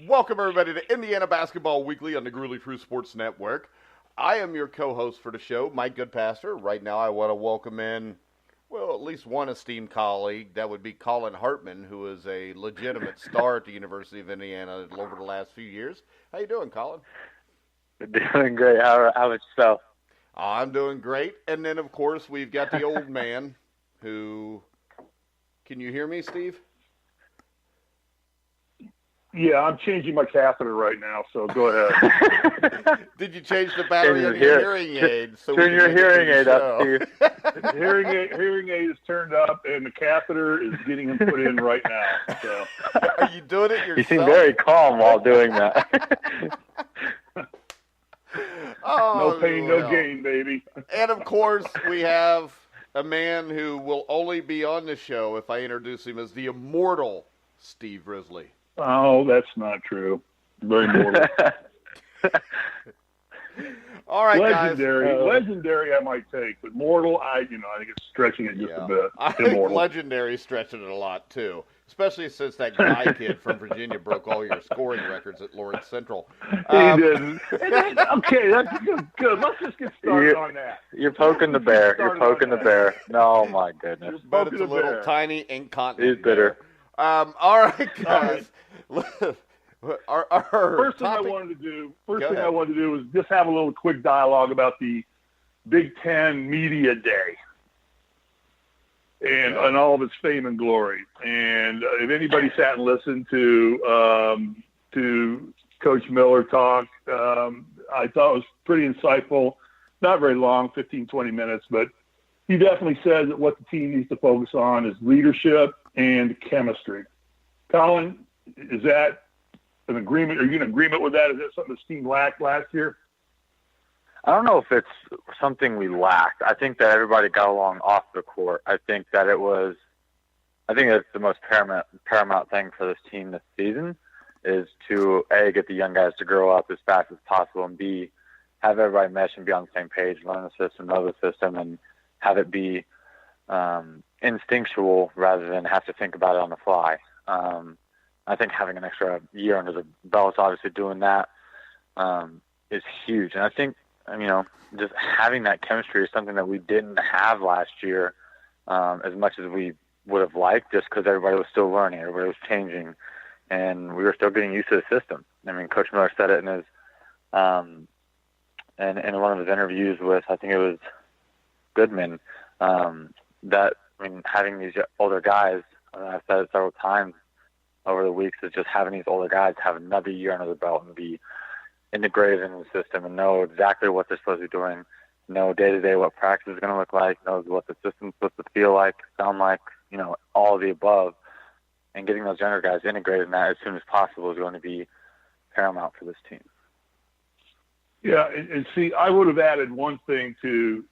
Welcome, everybody, to Indiana Basketball Weekly on the Gruely True Sports Network. I am your co-host for the show, Mike Goodpaster. Right now, I want to welcome in, well, at least one esteemed colleague. That would be Collin Hartman, who is a legitimate star at the University of Indiana over the last few years. How you doing, Collin? Doing great. How about yourself? I'm doing great. And then, of course, we've got the old man who... Can you hear me, Steve? Yeah, I'm changing my catheter right now, so go ahead. Did you change the battery on your hearing aid? So turn your hearing aid up, Steve. Hearing aid is turned up, and the catheter is getting him put in right now. So. Are you doing it yourself? You seem very calm while doing that. No pain, no gain, baby. And, of course, we have a man who will only be on the show if I introduce him as the immortal Steve Risley. Oh, that's not true. Very mortal. All right, legendary, guys. Legendary I might take, but mortal, I think it's stretching it just a bit. I think legendary stretching it a lot, too, especially since that guy kid from Virginia broke all your scoring records at Lawrence Central. He didn't. Okay, that's good. Let's just get started on that. You're poking the bear. You're poking the bear. No, my goodness. But it's a little tiny incontinent. He's bitter. All right, guys. First thing I wanted to do was just have a little quick dialogue about the Big Ten Media Day and all of its fame and glory. And if anybody sat and listened to Coach Miller talk, I thought it was pretty insightful. Not very long, 15, 20 minutes, but he definitely said that what the team needs to focus on is leadership and chemistry. Collin, is that an agreement? Are you in agreement with that? Is that something the team lacked last year? I don't know if it's something we lacked. I think that everybody got along off the court. I think that's the most paramount thing for this team this season is to, A, get the young guys to grow up as fast as possible, and B, have everybody mesh and be on the same page, learn the system, know the system, and have it be instinctual rather than have to think about it on the fly. I think having an extra year under the belt, obviously doing that, is huge. And I think, just having that chemistry is something that we didn't have last year as much as we would have liked, just because everybody was still learning, everybody was changing, and we were still getting used to the system. I mean, Coach Miller said it in his in one of his interviews with, I think it was Goodman, that, having these older guys, I've said it several times over the weeks, is just having these older guys have another year under the belt and be integrated in the system and know exactly what they're supposed to be doing, know day-to-day what practice is going to look like, knows what the system's supposed to feel like, sound like, all of the above. And getting those younger guys integrated in that as soon as possible is going to be paramount for this team. Yeah, and see, I would have added one thing to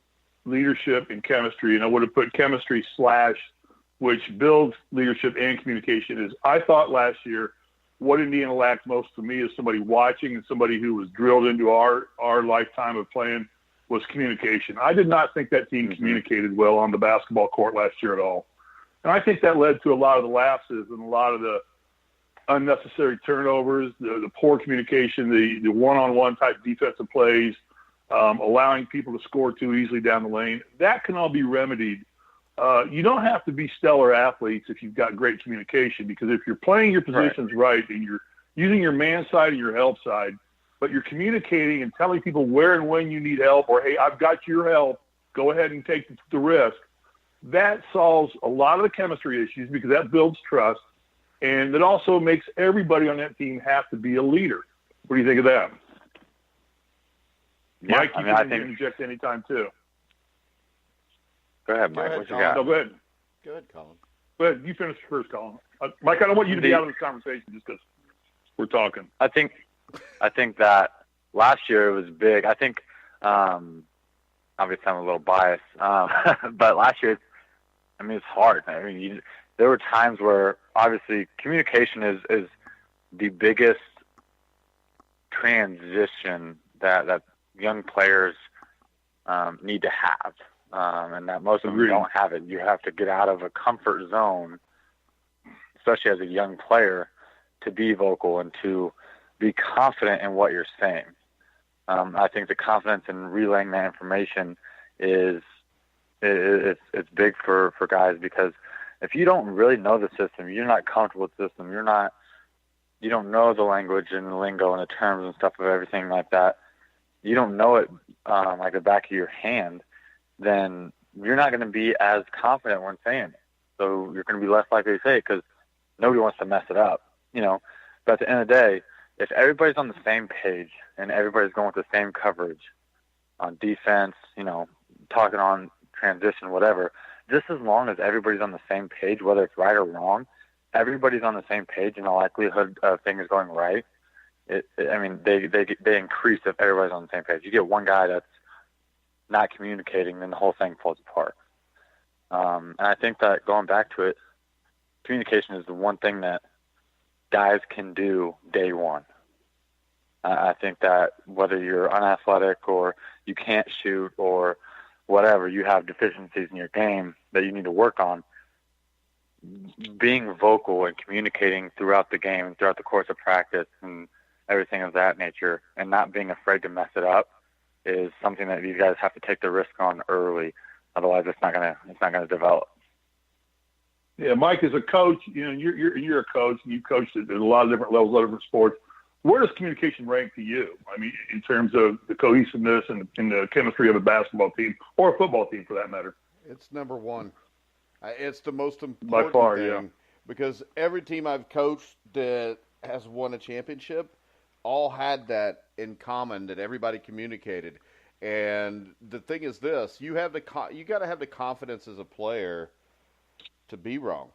leadership and chemistry, and I would have put chemistry / which builds leadership and communication. Is I thought last year what Indiana lacked most for me as somebody watching and somebody who was drilled into our lifetime of playing was communication. I did not think that team communicated well on the basketball court last year at all. And I think that led to a lot of the lapses and a lot of the unnecessary turnovers, the poor communication, the one-on-one type defensive plays, allowing people to score too easily down the lane. That can all be remedied. You don't have to be stellar athletes if you've got great communication, because if you're playing your positions right and you're using your man side and your help side, but you're communicating and telling people where and when you need help, or, hey, I've got your help, go ahead and take the risk, that solves a lot of the chemistry issues because that builds trust, and it also makes everybody on that team have to be a leader. What do you think of that? Yeah, Mike, you can interject anytime, too. Go ahead, Mike. What you got? No, go ahead. Go ahead, Collin. Go ahead. You finish first, Collin. Mike, I don't want you to be out of this conversation just because we're talking. I think that last year it was big. I think, obviously I'm a little biased, but last year, it's hard. There were times where obviously communication is the biggest transition that young players need to have. And that most of them don't have it. You have to get out of a comfort zone, especially as a young player, to be vocal and to be confident in what you're saying. I think the confidence in relaying that information it's big for guys, because if you don't really know the system, you're not comfortable with the system, you don't know the language and the lingo and the terms and stuff of everything like that, you don't know it like the back of your hand, then you're not going to be as confident when saying it. So you're going to be less likely to say it because nobody wants to mess it up, you know. But at the end of the day, if everybody's on the same page and everybody's going with the same coverage on defense, you know, talking on transition, whatever, just as long as everybody's on the same page, whether it's right or wrong, everybody's on the same page and the likelihood of things going right, they increase if everybody's on the same page. You get one guy that's not communicating, then the whole thing falls apart. And I think that, going back to it, communication is the one thing that guys can do day one. I think that whether you're unathletic or you can't shoot or whatever, you have deficiencies in your game that you need to work on, being vocal and communicating throughout the game and throughout the course of practice and everything of that nature, and not being afraid to mess it up, is something that these guys have to take the risk on early. Otherwise, it's not gonna develop. Yeah, Mike, as a coach, you know, you're a coach and you've coached at a lot of different levels, a lot of different sports. Where does communication rank to you? I mean, in terms of the cohesiveness and the chemistry of a basketball team or a football team, for that matter. It's number one. It's the most important by far, thing, yeah. Because every team I've coached that has won a championship all had that in common, that everybody communicated. And the thing is this: you got to have the confidence as a player to be wrong.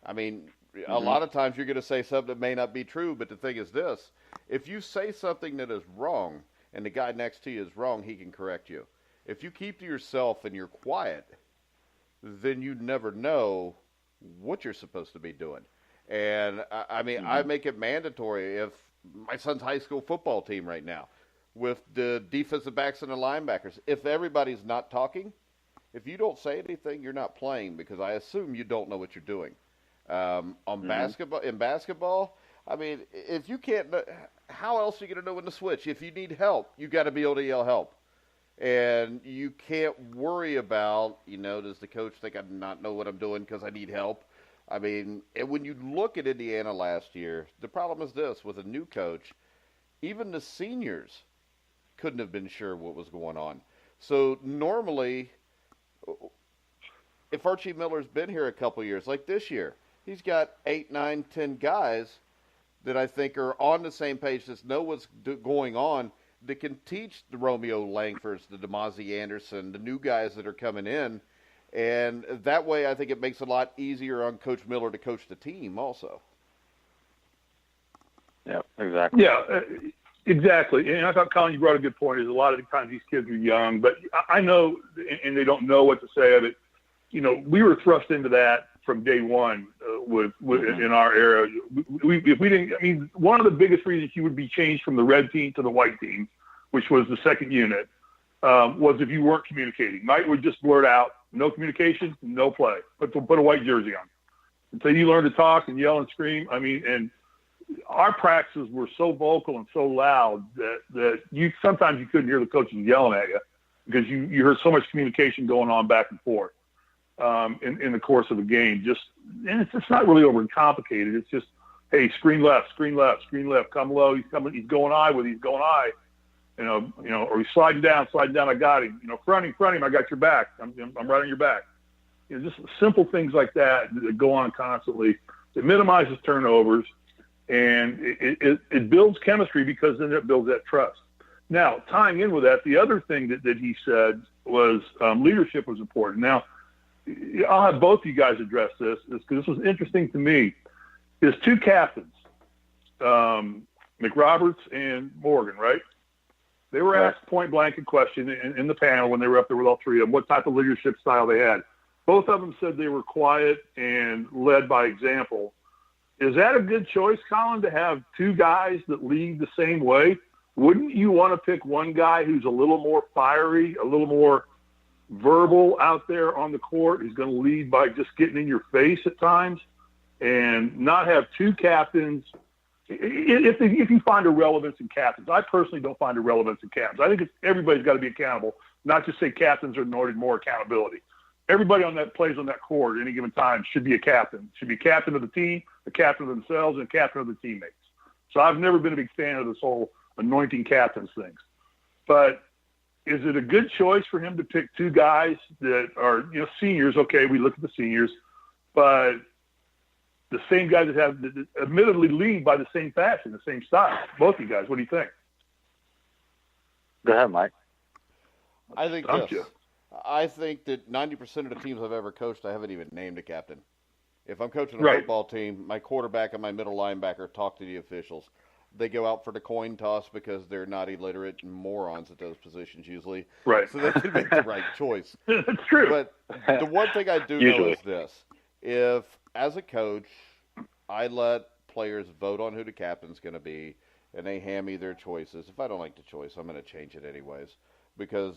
I mean, a lot of times you're going to say something that may not be true, but the thing is this: if you say something that is wrong and the guy next to you is wrong, he can correct you. If you keep to yourself and you're quiet, then you never know what you're supposed to be doing. And I mean, I make it mandatory. If my son's high school football team right now, with the defensive backs and the linebackers, if everybody's not talking, if you don't say anything, you're not playing, because I assume you don't know what you're doing. In basketball, I mean, if you can't, how else are you going to know when to switch? If you need help, you got to be able to yell help. And you can't worry about, you know, does the coach think I not know what I'm doing because I need help? I mean, and when you look at Indiana last year, the problem is this: with a new coach, even the seniors couldn't have been sure what was going on. So normally, if Archie Miller's been here a couple years, like this year, he's got 8, 9, 10 guys that I think are on the same page, that know what's going on, that can teach the Romeo Langfords, the DeMazie Anderson, the new guys that are coming in. And that way, I think it makes it a lot easier on Coach Miller to coach the team also. Yeah, exactly. Yeah, exactly. And I thought, Collin, you brought a good point. Is a lot of the times these kids are young, but I know, and they don't know what to say of it. You know, we were thrust into that from day one with in our era. If we didn't, I mean, one of the biggest reasons you would be changed from the red team to the white team, which was the second unit, was if you weren't communicating. Mike would just blurt out, no communication, no play. Put a white jersey on. Until you learn to talk and yell and scream. I mean, and our practices were so vocal and so loud that you sometimes you couldn't hear the coaches yelling at you, because you heard so much communication going on back and forth in the course of the game. And it's not really overly complicated. It's just, hey, screen left, come low, he's going eye with, he's going eye. You know, or he's sliding down, I got him. You know, front him, I got your back. I'm right on your back. You know, just simple things like that go on constantly. It minimizes turnovers, and it builds chemistry, because then it builds that trust. Now, tying in with that, the other thing that he said was leadership was important. Now, I'll have both of you guys address this, because this was interesting to me. There's two captains, McRoberts and Morgan, right? They were asked point-blank a question in the panel when they were up there with all three of them, what type of leadership style they had. Both of them said they were quiet and led by example. Is that a good choice, Collin, to have two guys that lead the same way? Wouldn't you want to pick one guy who's a little more fiery, a little more verbal out there on the court, who's going to lead by just getting in your face at times, and not have two captains if you find a relevance in captains. I personally don't find a relevance in captains. I think everybody's got to be accountable, not just say captains are anointed more accountability. Everybody on that plays on that court at any given time should be a captain. Should be captain of the team, a captain of themselves, and a captain of the teammates. So I've never been a big fan of this whole anointing captains things. But is it a good choice for him to pick two guys that are, seniors? Okay, we look at the seniors, but the same guys that admittedly lead by the same fashion, the same style. Both of you guys, what do you think? Go ahead, Mike. I think this. I think that 90% of the teams I've ever coached, I haven't even named a captain. If I'm coaching a football team, my quarterback and my middle linebacker talk to the officials. They go out for the coin toss because they're not illiterate and morons at those positions usually. Right. So they can make the right choice. That's true. But the one thing I do know is this. If, as a coach, I let players vote on who the captain's going to be and they hand me their choices, if I don't like the choice, I'm going to change it anyways. Because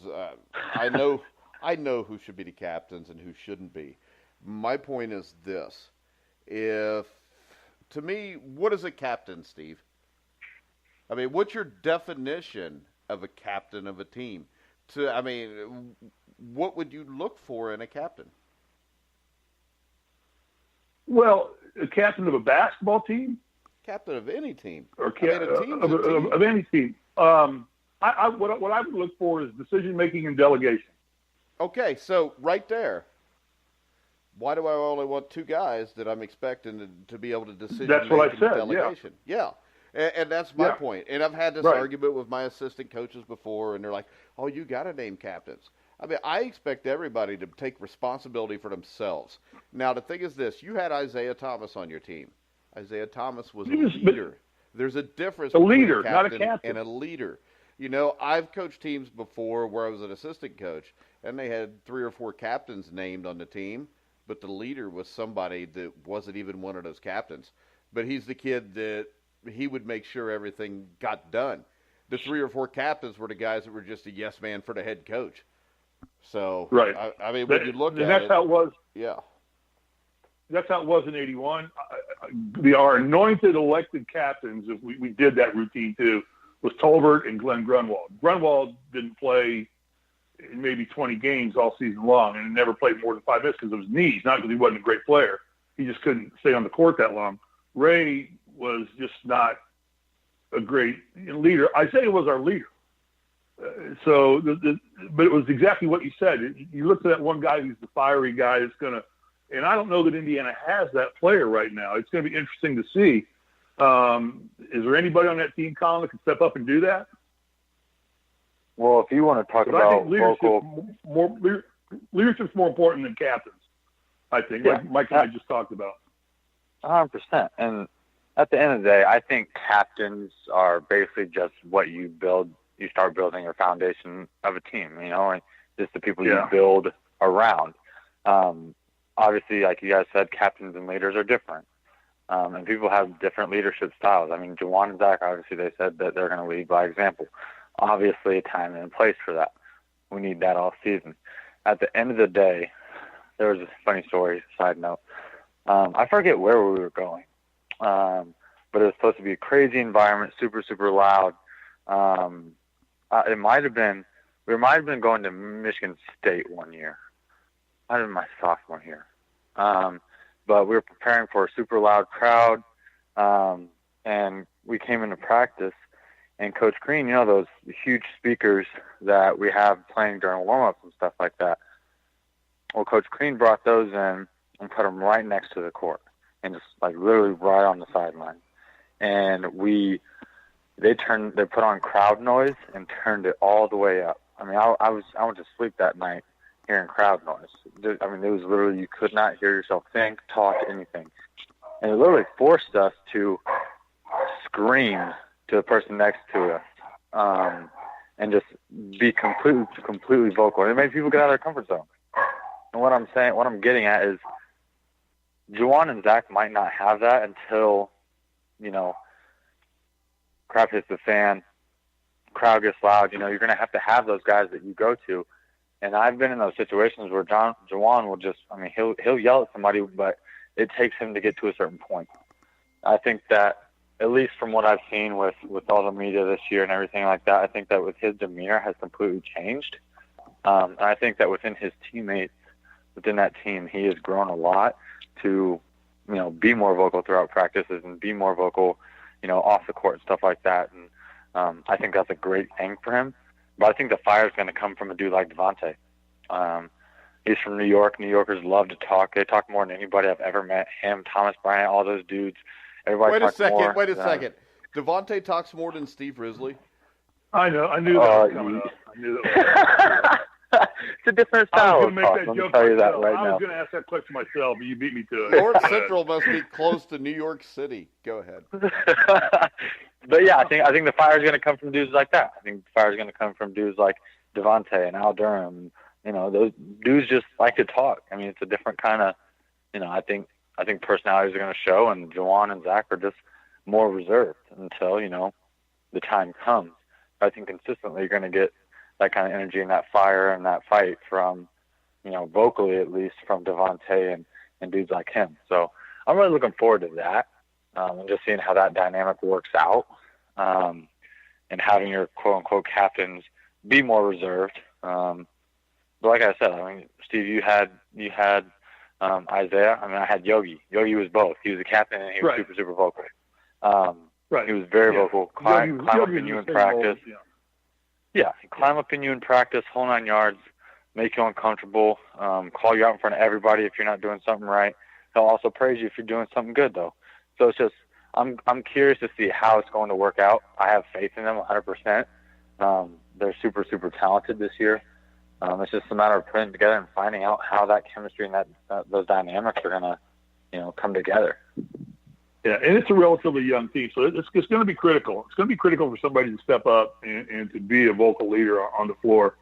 I know who should be the captains and who shouldn't be. My point is this. To me, what is a captain, Steve? I mean, what's your definition of a captain of a team? What would you look for in a captain? Well, a captain of a basketball team? Captain of any team. Or of any team. What I would look for is decision-making and delegation. Okay, so right there, why do I only want two guys that I'm expecting to be able to decision-make? That's what I said, delegation? Yeah. And that's my point. And I've had this argument with my assistant coaches before, and they're like, oh, you got to name captains. I mean, I expect everybody to take responsibility for themselves. Now, the thing is this. You had Isaiah Thomas on your team. Isaiah Thomas was a leader. There's a difference between a captain and a leader. I've coached teams before where I was an assistant coach, and they had 3 or 4 captains named on the team, but the leader was somebody that wasn't even one of those captains. But he's the kid that he would make sure everything got done. The 3 or 4 captains were the guys that were just a yes man for the head coach. So, right. When you look at it. That's how it was. Yeah. That's how it was in 81. Our anointed elected captains, if we did that routine too, was Tolbert and Glenn Grunwald. Grunwald didn't play in maybe 20 games all season long and never played more than 5 minutes because of his knees, not because he wasn't a great player. He just couldn't stay on the court that long. Ray was just not a great leader. Isaiah was our leader. But it was exactly what you said. You look at that one guy who's the fiery guy that's going to, and I don't know that Indiana has that player right now. It's going to be interesting to see. Is there anybody on that team, Collin, that can step up and do that? Well, if you want to talk about leadership's more important than captains, I think, like Mike and I just talked about. 100%. And at the end of the day, I think captains are basically just what you build. You start building your foundation of a team, and just the people you build around. Obviously, like you guys said, captains and leaders are different. And people have different leadership styles. I mean, Juwan and Zach, obviously, they said that they're going to lead by example. Obviously, a time and place for that. We need that all season. At the end of the day, there was a funny story, side note. I forget where we were going, but it was supposed to be a crazy environment, super, super loud. We might have been going to Michigan State one year. Might have been my sophomore year. But we were preparing for a super loud crowd, and we came into practice, and Coach Green, those huge speakers that we have playing during warm-ups and stuff like that. Well, Coach Green brought those in and put them right next to the court, and just literally right on the sideline. And they put on crowd noise and turned it all the way up. I mean, I went to sleep that night hearing crowd noise. I mean, it was literally, you could not hear yourself think, talk, anything. And it literally forced us to scream to the person next to us, and just be completely vocal. And it made people get out of their comfort zone. And what I'm getting at is, Juwan and Zach might not have that until, crap hits the fan, crowd gets loud. You're going to have those guys that you go to. And I've been in those situations where Juwan will just, he'll yell at somebody, but it takes him to get to a certain point. I think that at least from what I've seen with all the media this year and everything like that, I think that with his demeanor has completely changed. And I think that within his teammates, within that team, he has grown a lot to, be more vocal throughout practices and be more vocal, off the court and stuff like that. And I think that's a great thing for him. But I think the fire is going to come from a dude like Devontae. He's from New York. New Yorkers love to talk. They talk more than anybody I've ever met. Him, Thomas Bryant, all those dudes. Everybody Wait a talks second. more. Wait a second. Devontae talks more than Steve Risley. I know. I knew that was coming up. I knew that was It's a different style. I was going to make that joke myself. I was going to ask that question myself, but you beat me to it. North Central must be close to New York City. Go ahead. But yeah, I think the fire is going to come from dudes like that. I think the fire is going to come from dudes like Devontae and Al Durham. Those dudes just like to talk. I mean, it's a different kind of, I think personalities are going to show, and Juwan and Zach are just more reserved until, the time comes. I think consistently you're going to get that kind of energy and that fire and that fight from, vocally at least, from Devontae and dudes like him. So I'm really looking forward to that, and just seeing how that dynamic works out, and having your quote-unquote captains be more reserved. But like I said, Steve, you had Isaiah. I had Yogi. Yogi was both. He was a captain and he was super, super vocal. He was very vocal. Climb up in you in practice. Yeah, climb up in you in practice, whole 9 yards, make you uncomfortable, call you out in front of everybody if you're not doing something right. He'll also praise you if you're doing something good, though. So it's just, I'm curious to see how it's going to work out. I have faith in them 100%. They're super, super talented this year. It's just a matter of putting it together and finding out how that chemistry and those dynamics are going to, come together. Yeah, and it's a relatively young team, so it's going to be critical. It's going to be critical for somebody to step up and to be a vocal leader on the floor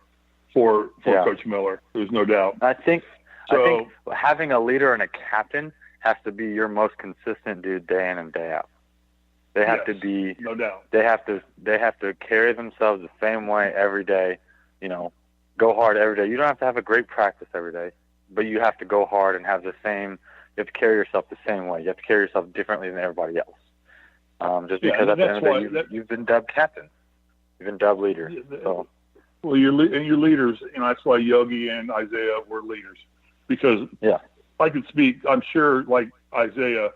for Coach Miller. There's no doubt. I think having a leader and a captain has to be your most consistent dude day in and day out. They have to be, no doubt. They have to carry themselves the same way every day. Go hard every day. You don't have to have a great practice every day, but you have to go hard and have the same. You have to carry yourself the same way. You have to carry yourself differently than everybody else. Just because at the end of the day, you've been dubbed captain. You've been dubbed leader. So. Well, your leaders, that's why Yogi and Isaiah were leaders. Because I could speak, I'm sure, like Isaiah,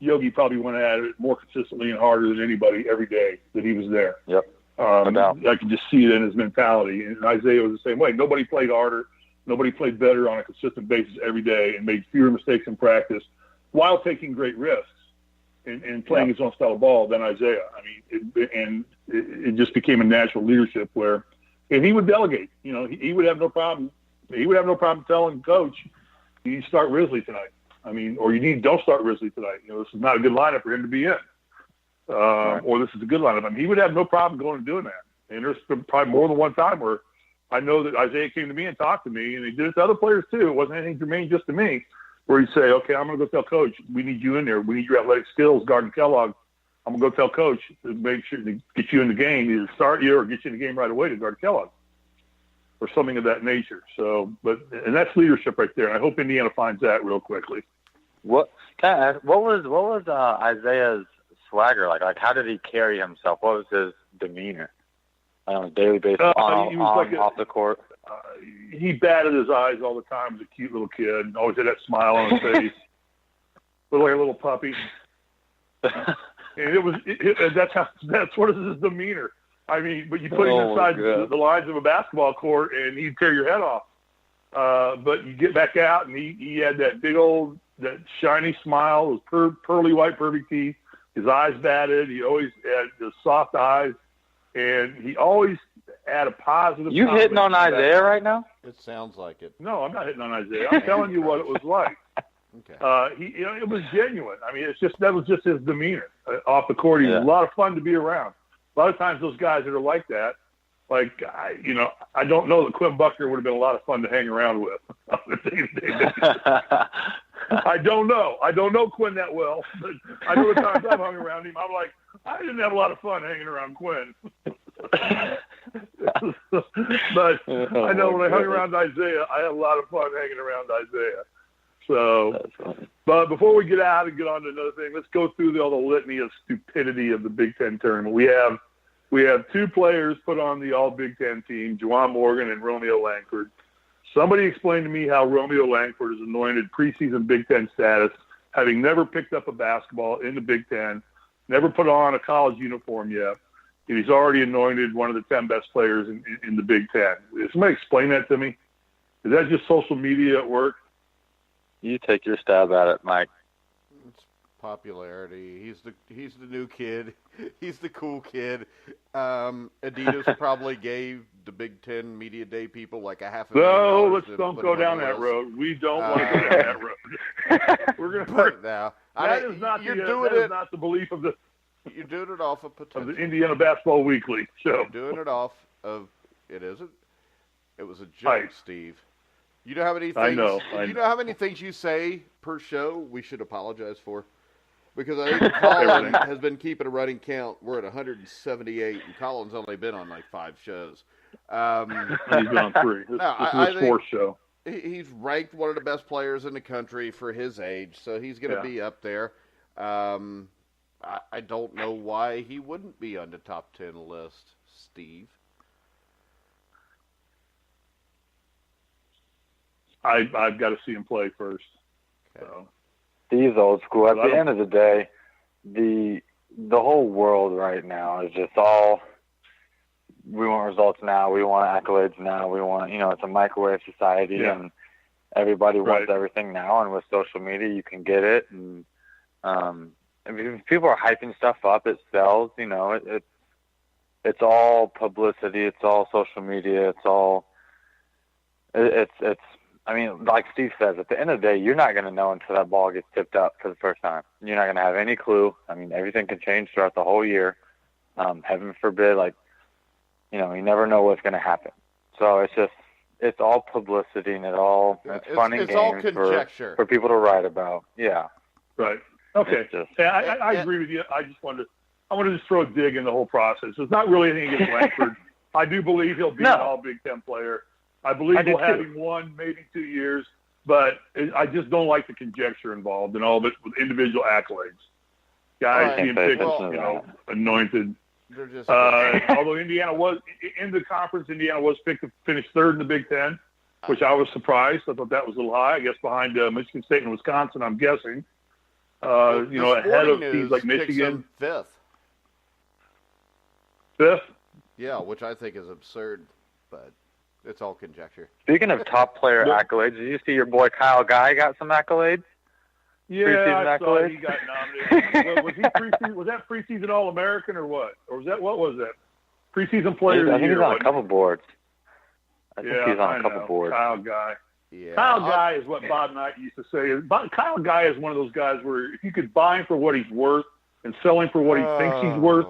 Yogi probably went at it more consistently and harder than anybody every day that he was there. Yep. I could just see it in his mentality. And Isaiah was the same way. Nobody played harder. Nobody played better on a consistent basis every day and made fewer mistakes in practice while taking great risks and playing his own style of ball than Isaiah. It just became a natural leadership and he would delegate. He would have no problem. He would have no problem telling Coach, you need to start Risley tonight. Or don't start Risley tonight. This is not a good lineup for him to be in. Or this is a good lineup. He would have no problem going and doing that. And there's been probably more than one time where I know that Isaiah came to me and talked to me, and he did it to other players too. It wasn't anything germane just to me, where he'd say, okay, I'm going to go tell Coach, we need you in there. We need your athletic skills guarding Kellogg. I'm going to go tell Coach to make sure to get you in the game, either start you or get you in the game right away to guard Kellogg or something of that nature. So, and that's leadership right there. And I hope Indiana finds that real quickly. What was Isaiah's swagger like? Like, how did he carry himself? What was his demeanor on a daily basis, off the court? He batted his eyes all the time as a cute little kid and always had that smile on his face. Looked like a little puppy. And that's what is his demeanor. But you put him inside the lines of a basketball court and he'd tear your head off. But you get back out and he had that big old, that shiny smile, those pearly white perfect teeth, his eyes batted. He always had the soft eyes, and he always had a positive. You hitting on Isaiah right now? It sounds like it. No, I'm not hitting on Isaiah. I'm telling you what it was like. Okay. It was genuine. That was just his demeanor off the court. He was a lot of fun to be around. A lot of times those guys that are like that, I don't know that Quinn Buckner would have been a lot of fun to hang around with. I don't know. I don't know Quinn that well, but I know the times I've hung around him, I'm like, I didn't have a lot of fun hanging around Quinn. But I know when I hung around Isaiah, I had a lot of fun hanging around Isaiah. So, but before we get out and get on to another thing, let's go through all the litany of stupidity of the Big Ten tournament. We have two players put on the All Big Ten team, Juwan Morgan and Romeo Langford. Somebody explained to me how Romeo Langford is anointed preseason Big Ten status, having never picked up a basketball in the Big Ten, never put on a college uniform yet, and he's already anointed one of the 10 best players in the Big Ten. Somebody explain that to me. Is that just social media at work? You take your stab at it, Mike. It's popularity. He's the new kid. He's the cool kid. Adidas probably gave the Big Ten Media Day people like a $500,000. No, let's don't go down that road. We don't want to go down that road. We're going to put it now. That is not the belief of the. You're doing it off of potential. Of the Indiana Basketball Weekly show. You're doing it off of it isn't. It was a joke, Steve. You know how many things? I know how many things you say per show we should apologize for? Because I think Collin has been keeping a running count. We're at 178, and Collin's only been on like 5 shows. He's been on 3. This is his 4th show. He's ranked one of the best players in the country for his age, so he's going to be up there. I don't know why he wouldn't be on the top 10 list, Steve. I've got to see him play first. Okay. So. He's old school. At the end of the day, the whole world right now is just all, we want results now, we want accolades now, we want, it's a microwave society, and everybody wants everything now, and with social media you can get it, and if people are hyping stuff up, it sells, it's all publicity, it's all social media, it's I mean, like Steve says, at the end of the day, you're not going to know until that ball gets tipped up for the first time. You're not going to have any clue. I mean, everything can change throughout the whole year. Heaven forbid, you never know what's going to happen. So it's all publicity, and it's fun and games all conjecture for people to write about. Yeah. Right. Okay. I agree with you. I want to just throw a dig in the whole process. It's not really anything against Langford. I do believe he'll be an all Big Ten player. I believe we'll have him 1, maybe 2 years, but I just don't like the conjecture involved in all of it with individual accolades. Guys being picked, anointed. Although Indiana was in the conference, Indiana was picked to finish 3rd in the Big Ten, which I was surprised. I thought that was a little high. I guess behind Michigan State and Wisconsin, I'm guessing. Ahead of teams like Michigan. 5th. 5th? Yeah, which I think is absurd, but it's all conjecture. Speaking of top player accolades, did you see your boy Kyle Guy got some accolades? Yeah, I saw he got nominated. Was that preseason All-American or what? Or what was that? Preseason player of the year. I think he's on a couple boards. I think he's on a couple boards. Kyle Guy. Yeah. Kyle Guy is what Bob Knight used to say. Kyle Guy is one of those guys where if you could buy him for what he's worth and sell him for what he thinks he's worth,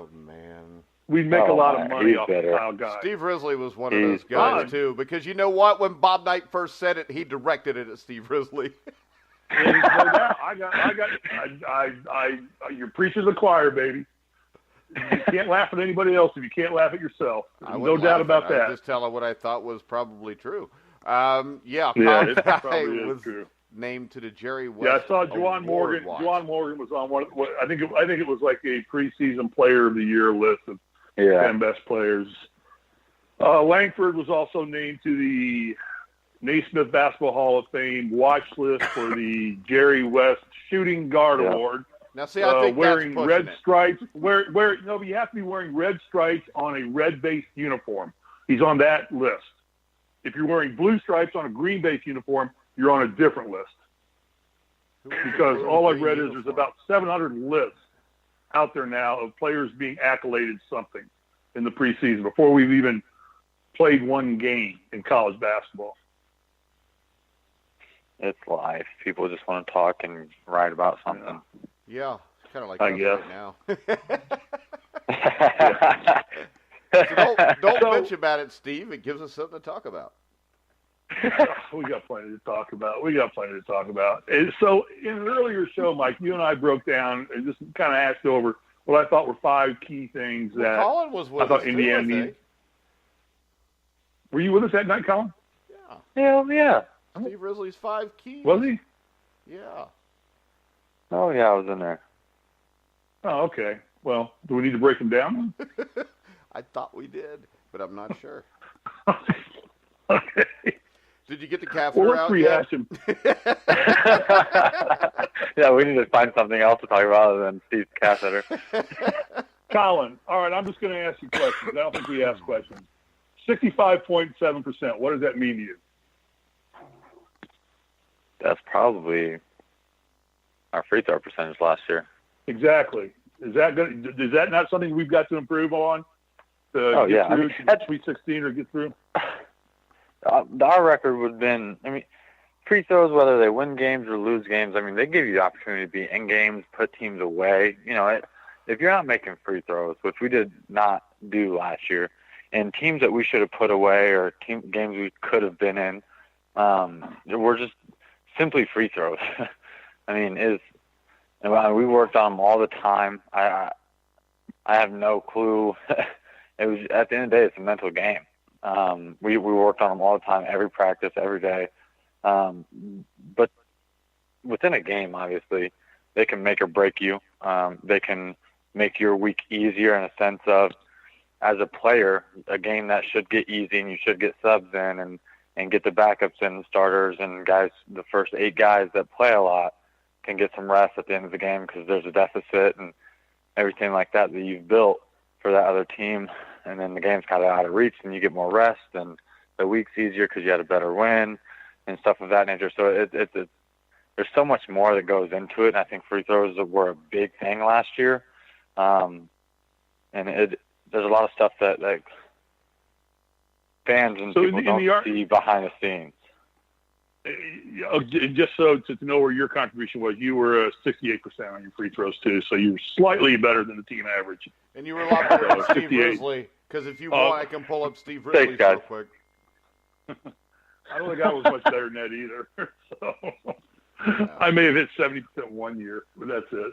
we'd make a lot of money off of Kyle Guy. Steve Risley was one of those guys, too, because you know what? When Bob Knight first said it, he directed it at Steve Risley. No doubt. You're preaching to the choir, baby. You can't laugh at anybody else if you can't laugh at yourself. No doubt about that. I was just telling what I thought was probably true. Kyle Guy was true. Named to the Jerry West. Yeah, I saw Juwan Morgan. Juwan Morgan was on one. I think it was like a preseason player of the year list of 10 best players. Langford was also named to the Naismith Basketball Hall of Fame watch list for the Jerry West Shooting Guard Award. Now, see, I think wearing that's red stripes. You have to be wearing red stripes on a red-based uniform. He's on that list. If you're wearing blue stripes on a green-based uniform, you're on a different list. Because all I've read is there's about 700 lists out there now of players being accoladed something in the preseason before we've even played one game in college basketball. It's life. People just want to talk and write about something. Yeah, it's kind of like I guess. Right now. So don't bitch about it, Steve. It gives us something to talk about. We got plenty to talk about. And so in an earlier show, Mike, you and I broke down and just kind of asked over what I thought were 5 key things that Collin was with I thought us Indiana needed. Were you with us that night, Collin? Yeah. Hell yeah. Steve Risley's 5 keys. Was he? Yeah. Oh, yeah, I was in there. Oh, okay. Well, do we need to break them down? I thought we did, but I'm not sure. Okay. Did you get the catheter Well, let's out rehash yet? them. Yeah, we need to find something else to talk about other than Steve's catheter. Colin, all right, I'm just going to ask you questions. I don't think we ask questions. 65.7%, what does that mean to you? That's probably our free throw percentage last year. Exactly. Is that not something we've got to improve on to get through to Sweet 16 or get through? Our record would have been, free throws, whether they win games or lose games, they give you the opportunity to be in games, put teams away. If you're not making free throws, which we did not do last year, and teams that we should have put away or games we could have been in, were just simply free throws. We worked on them all the time. I have no clue. It was, at the end of the day, it's a mental game. We worked on them all the time, every practice, every day. But within a game, obviously, they can make or break you. They can make your week easier in a sense of, as a player, a game that should get easy and you should get subs in and get the backups in, the starters and guys, the first 8 guys that play a lot can get some rest at the end of the game because there's a deficit and everything like that you've built for that other team. And then the game's kind of out of reach and you get more rest and the week's easier because you had a better win and stuff of that nature. So there's so much more that goes into it. And I think free throws were a big thing last year. And there's a lot of stuff that fans and people don't see behind the scenes. Just so to know where your contribution was, you were 68% on your free throws too, so you were slightly better than the team average. And you were a lot better than Steve Risley, because if you want, I can pull up Steve Risley real quick. I don't think I was much better than that either. So I may have hit 70% one year, but that's it.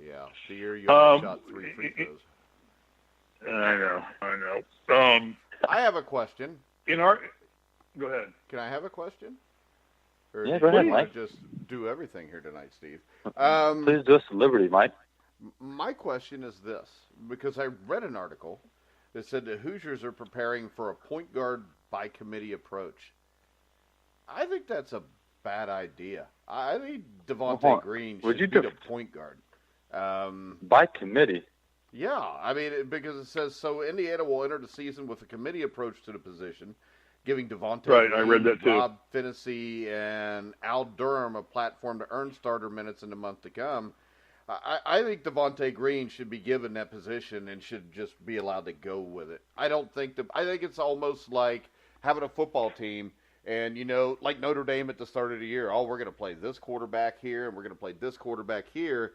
Yeah, the year you only shot 3 free throws. I know. I have a question. Go ahead. Can I have a question? Or yeah, go ahead, Mike. Just do everything here tonight, Steve. Please do us a liberty, Mike. My question is this, because I read an article that said the Hoosiers are preparing for a point guard by committee approach. I think that's a bad idea. I think Devontae Green should be the point guard. By committee? Yeah, because it says, so Indiana will enter the season with a committee approach to the position, giving Devontae Green, I read that too. Rob Finney, and Al Durham a platform to earn starter minutes in the month to come. I think Devontae Green should be given that position and should just be allowed to go with it. I think it's almost like having a football team and, like Notre Dame at the start of the year, we're going to play this quarterback here and we're going to play this quarterback here.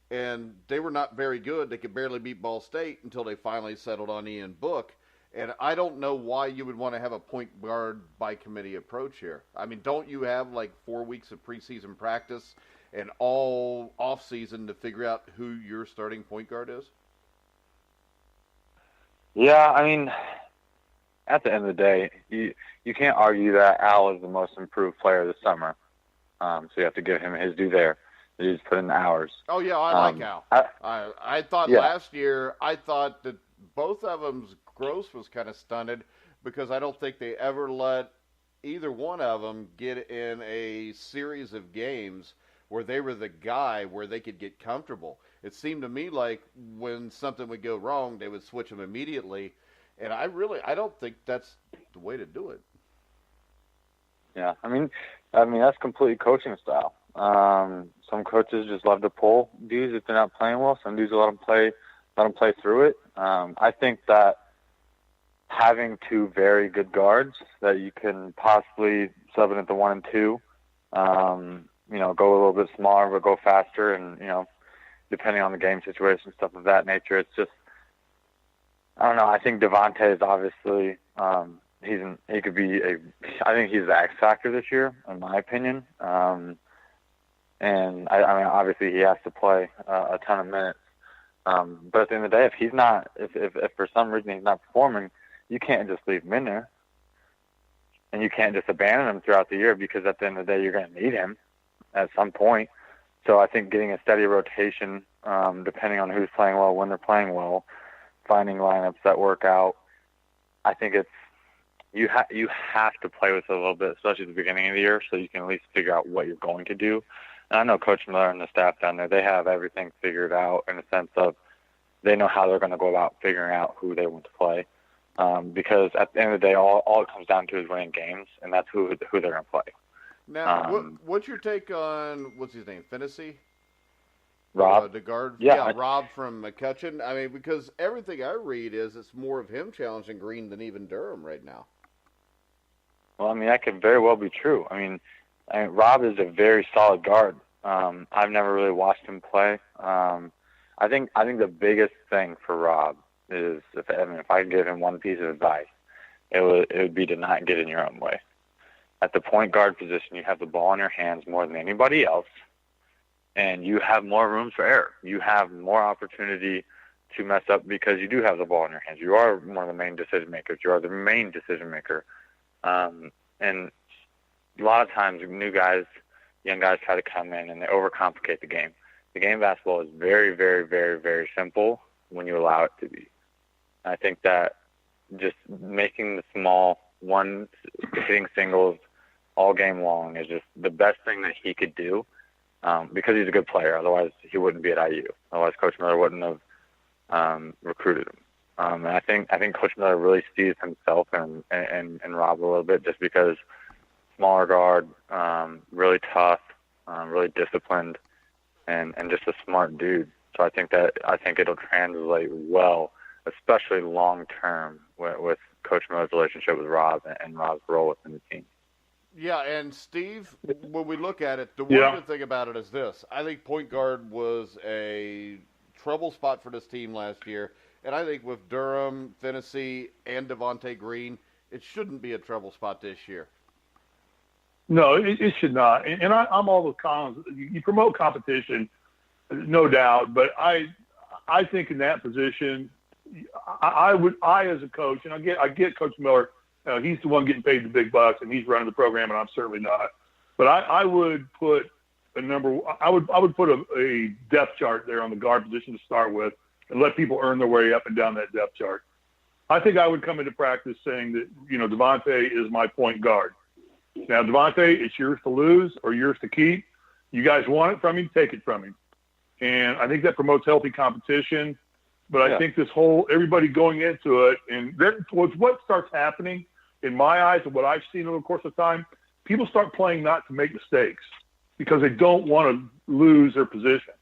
And they were not very good. They could barely beat Ball State until they finally settled on Ian Book. And I don't know why you would want to have a point guard by committee approach here. Don't you have 4 weeks of preseason practice and all off season to figure out who your starting point guard is? Yeah, at the end of the day, you can't argue that Al is the most improved player this summer. So you have to give him his due there. He's put in the hours. Oh, yeah, I like Al. I thought last year, that both of them's growth was kind of stunted because I don't think they ever let either one of them get in a series of games where they were the guy where they could get comfortable. It seemed to me like when something would go wrong, they would switch them immediately. And I don't think that's the way to do it. Yeah, that's completely coaching style. Some coaches just love to pull dudes if they're not playing well. Some dudes let them play through it. I think that having 2 very good guards that you can possibly sub in at the 1 and 2, go a little bit smaller but go faster, and depending on the game situation, stuff of that nature. It's just, I don't know. I think Devontae is obviously he could be I think he's the X factor this year, in my opinion. And obviously he has to play a ton of minutes. But at the end of the day, if he's not, if for some reason he's not performing, you can't just leave him in there. And you can't just abandon him throughout the year because at the end of the day, you're going to need him. at some point. So I think getting a steady rotation, depending on who's playing well, when they're playing well, finding lineups that work out, I think it's you have to play with it a little bit, especially at the beginning of the year, so you can at least figure out what you're going to do. And I know Coach Miller and the staff down there, they have everything figured out in the sense of they know how they're going to go about figuring out who they want to play. Because at the end of the day, all it comes down to is winning games, and that's who they're going to play. Now, what's your take on, what's his name, Fennessy? Rob? The guard? Yeah, Rob from McCutcheon. I mean, because everything I read is it's more of him challenging Green than even Durham right now. Well, I mean, that could very well be true. I mean, Rob is a very solid guard. I've never really watched him play. I think the biggest thing for Rob is, if I could give him one piece of advice, it would be to not get in your own way. At the point guard position, you have the ball in your hands more than anybody else, and you have more room for error. You have more opportunity to mess up because you do have the ball in your hands. You are one of the main decision makers. You are the main decision maker. And a lot of times, young guys try to come in and they overcomplicate the game. The game of basketball is very, very, very, very simple when you allow it to be. I think that just making the small one, hitting singles all game long is just the best thing that he could do, because he's a good player. Otherwise, he wouldn't be at IU. Otherwise, Coach Miller wouldn't have recruited him. And I think Coach Miller really sees himself and Rob a little bit, just because smaller guard, really tough, really disciplined, and just a smart dude. So I think it'll translate well, especially long term with Coach Miller's relationship with Rob and Rob's role within the team. Yeah, and Steve, when we look at it, the one good thing about it is this. I think point guard was a trouble spot for this team last year, and I think with Durham, Fennessy, and Devontae Green, it shouldn't be a trouble spot this year. No, it should not. And I'm all with Collins. You promote competition, no doubt, but I think in that position, I as a coach, and I get Coach Miller. He's the one getting paid the big bucks, and he's running the program, and I'm certainly not. But I would put I would put a depth chart there on the guard position to start with, and let people earn their way up and down that depth chart. I think I would come into practice saying that, Devontae is my point guard. Now, Devontae, it's yours to lose or yours to keep. You guys want it from him, take it from him. And I think that promotes healthy competition. But I think everybody going into it, and then what starts happening in my eyes and what I've seen over the course of time, people start playing not to make mistakes because they don't want to lose their position.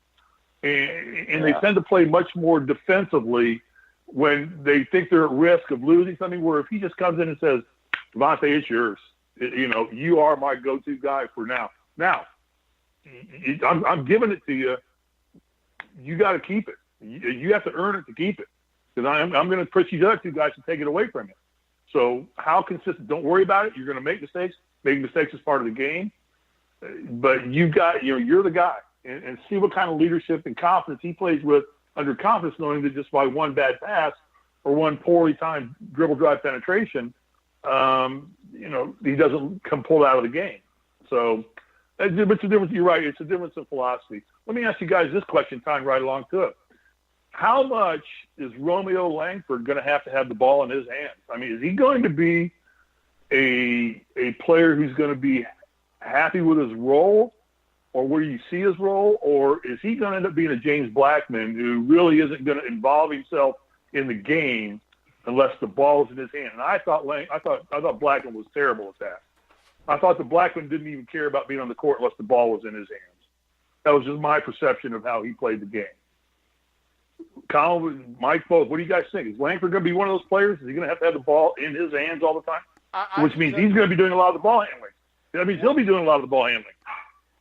And they tend to play much more defensively when they think they're at risk of losing something, where if he just comes in and says, Devontae, it's yours. You are my go-to guy for now. Now, I'm giving it to you. You got to keep it. You have to earn it to keep it, because I'm going to push these other two guys to take it away from you. So how consistent? Don't worry about it. You're going to make mistakes. Making mistakes is part of the game, but you're the guy, and see what kind of leadership and confidence he plays with under confidence, knowing that just by one bad pass or one poorly timed dribble drive penetration, he doesn't come pulled out of the game. So it's a difference. You're right. It's a difference in philosophy. Let me ask you guys this question, tying right along to it. How much is Romeo Langford going to have the ball in his hands? I mean, is he going to be a player who's going to be happy with his role, or where you see his role, or is he going to end up being a James Blackman who really isn't going to involve himself in the game unless the ball is in his hand? And I thought Blackman was terrible at that. I thought that Blackman didn't even care about being on the court unless the ball was in his hands. That was just my perception of how he played the game. Collin, Mike, both. What do you guys think? Is Langford going to be one of those players? Is he going to have the ball in his hands all the time? Which means he's going to be doing a lot of the ball handling. That means he'll be doing a lot of the ball handling.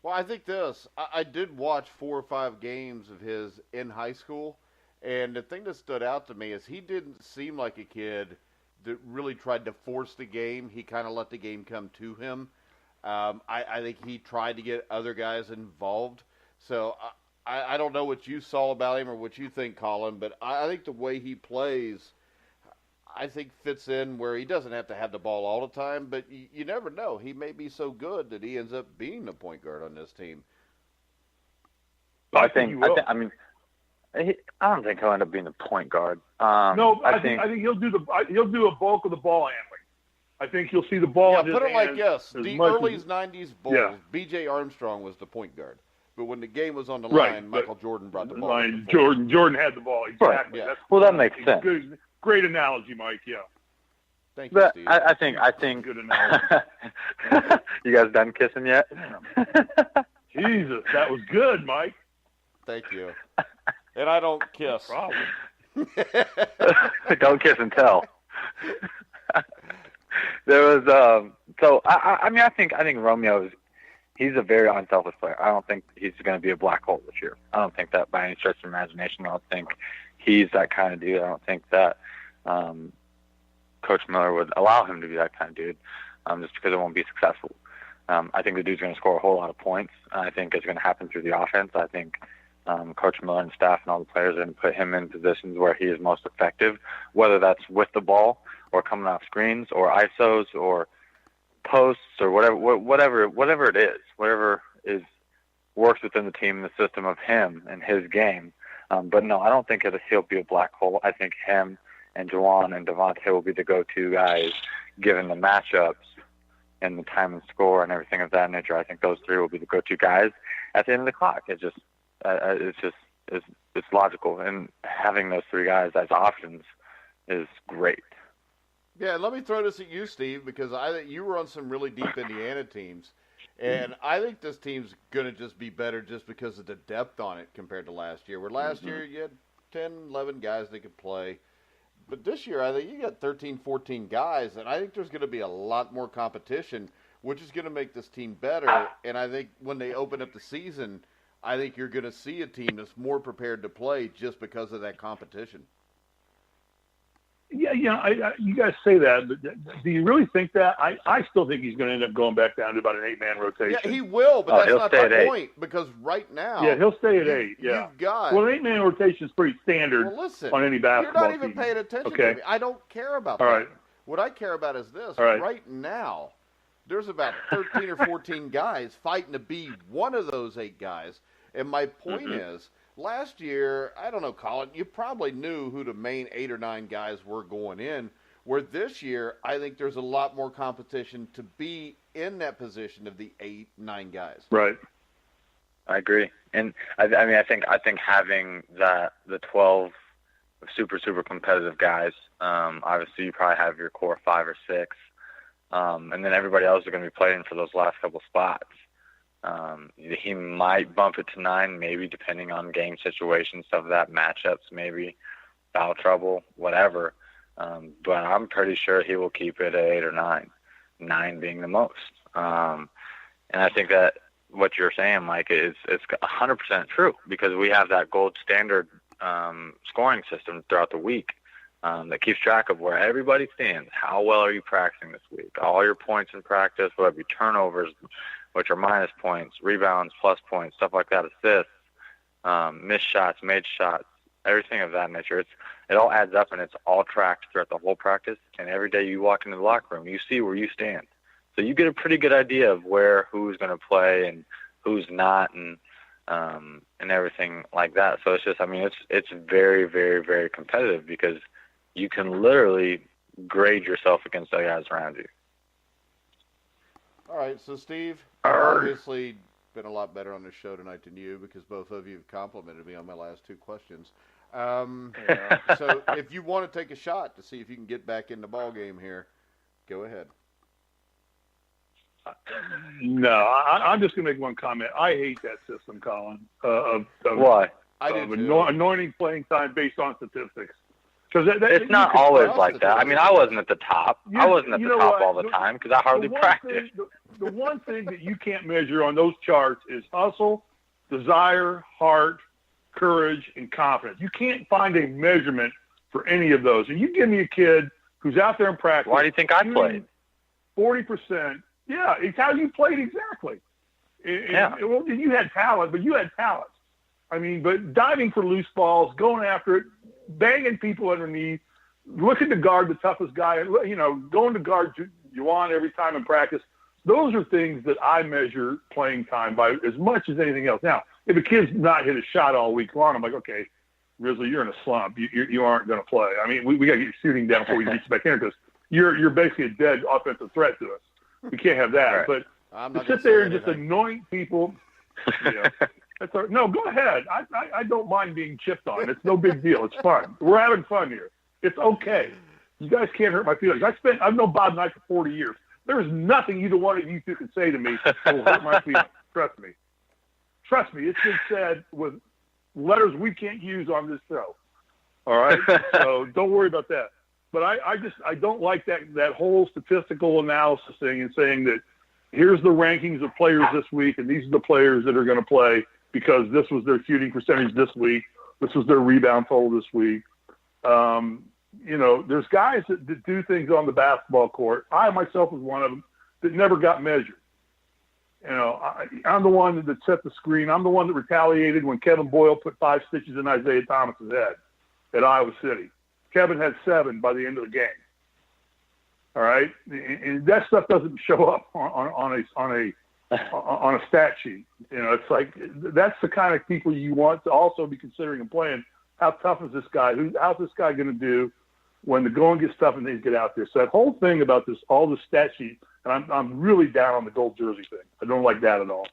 Well, I think this. I did watch 4 or 5 games of his in high school, and the thing that stood out to me is he didn't seem like a kid that really tried to force the game. He kind of let the game come to him. I think he tried to get other guys involved. So I don't know what you saw about him or what you think, Collin, but I think the way he plays, I think fits in where he doesn't have to have the ball all the time, but you never know. He may be so good that he ends up being the point guard on this team. I don't think he'll end up being the point guard. I think he'll do a bulk of the ball handling. I think you'll see the ball. Yeah, in his put it like hands the early '90s Bulls. B.J. Armstrong was the point guard, but when the game was on the line, Michael Jordan brought the ball. Jordan had the ball exactly. Right. Yeah. That makes sense. Great analogy, Mike. Yeah. Thank you, Steve. I think. Good analogy. You guys done kissing yet? Jesus, that was good, Mike. Thank you. And I don't kiss. No problem. Don't kiss and tell. There was I think Romeo he's a very unselfish player. I don't think he's going to be a black hole this year. I don't think that by any stretch of imagination. I don't think he's that kind of dude. I don't think that Coach Miller would allow him to be that kind of dude just because it won't be successful. I think the dude's going to score a whole lot of points. I think it's going to happen through the offense. I think Coach Miller and staff and all the players are going to put him in positions where he is most effective, whether that's with the ball or coming off screens or ISOs or posts or whatever it is, whatever works within the team and the system of him and his game. But no, I don't think he'll be a black hole. I think him and Juwan and Devontae will be the go-to guys given the matchups and the time and score and everything of that nature. I think those three will be the go-to guys at the end of the clock. It's logical, and having those three guys as options is great. Yeah, let me throw this at you, Steve, because you were on some really deep Indiana teams, and I think this team's going to just be better just because of the depth on it compared to last year. Where last year you had 10, 11 guys that could play. But this year, I think you got 13, 14 guys, and I think there's going to be a lot more competition, which is going to make this team better. And I think when they open up the season, I think you're going to see a team that's more prepared to play just because of that competition. Yeah, you guys say that, but do you really think that? I still think he's going to end up going back down to about an 8-man rotation. Yeah, he will, but that's not the point, because right now... Yeah, he'll stay at 8, yeah. You've got... Well, an 8-man rotation is pretty standard on any basketball team. You're not even paying attention to me. I don't care about that. Right. What I care about is this. Right. Right now, there's about 13 or 14 guys fighting to be one of those 8 guys. And my point is, last year, I don't know, Collin, you probably knew who the main 8 or 9 guys were going in, where this year, I think there's a lot more competition to be in that position of the 8, 9 guys. Right. I agree. And I think having the 12 super, super competitive guys, obviously you probably have your core 5 or 6, and then everybody else is going to be playing for those last couple spots. He might bump it to 9, maybe depending on game situation, stuff like that, matchups, maybe foul trouble, whatever. But I'm pretty sure he will keep it at 8 or 9, 9 being the most. And I think that what you're saying, Mike, it's 100% true, because we have that gold standard scoring system throughout the week that keeps track of where everybody stands. How well are you practicing this week? All your points in practice, whether it be turnovers, which are minus points, rebounds, plus points, stuff like that, assists, missed shots, made shots, everything of that nature. It all adds up, and it's all tracked throughout the whole practice. And every day you walk into the locker room, you see where you stand. So you get a pretty good idea of who's going to play and who's not, and everything like that. So it's just, it's very, very, very competitive, because you can literally grade yourself against the guys around you. All right, so Steve, I've obviously been a lot better on this show tonight than you, because both of you have complimented me on my last 2 questions. So if you want to take a shot to see if you can get back in the ball game here, go ahead. No, I'm just going to make one comment. I hate that system, Collin. Why? Anointing playing time based on statistics. It's not always like that. I wasn't at the top. I wasn't at the top all the time, because I hardly practiced. The one thing that you can't measure on those charts is hustle, desire, heart, courage, and confidence. You can't find a measurement for any of those. And you give me a kid who's out there in practice. Why do you think I played? 40%. Yeah, it's how you played exactly. Well, you had talent, but you had talent. But diving for loose balls, going after it, banging people underneath, looking to guard the toughest guy, going to guard Juwan every time in practice, those are things that I measure playing time by as much as anything else. Now, if a kid's not hit a shot all week long, I'm like, okay, Risley, you're in a slump. You aren't going to play. I mean, we got to get your shooting down before we get you back in because you're basically a dead offensive threat to us. We can't have that. Right. But to sit there and just anoint people, that's no, go ahead. I don't mind being chipped on. It's no big deal. It's fun. We're having fun here. It's okay. You guys can't hurt my feelings. I've known Bob Knight for 40 years. There is nothing either one of you two can say to me that will hurt my feelings. Trust me. Trust me. It's been said with letters we can't use on this show. All right? So don't worry about that. But I don't like that whole statistical analysis thing and saying that here's the rankings of players this week and these are the players that are going to play because this was their shooting percentage this week. This was their rebound total this week. There's guys that do things on the basketball court. I myself was one of them that never got measured. I'm the one that set the screen. I'm the one that retaliated when Kevin Boyle put 5 stitches in Isaiah Thomas's head at Iowa City. Kevin had 7 by the end of the game. All right, and that stuff doesn't show up on a stat sheet. It's like that's the kind of people you want to also be considering and playing. How tough is this guy? How's this guy going to do when the going gets tough and things get out there? So that whole thing about all the stat sheet, and I'm really down on the gold jersey thing. I don't like that at all.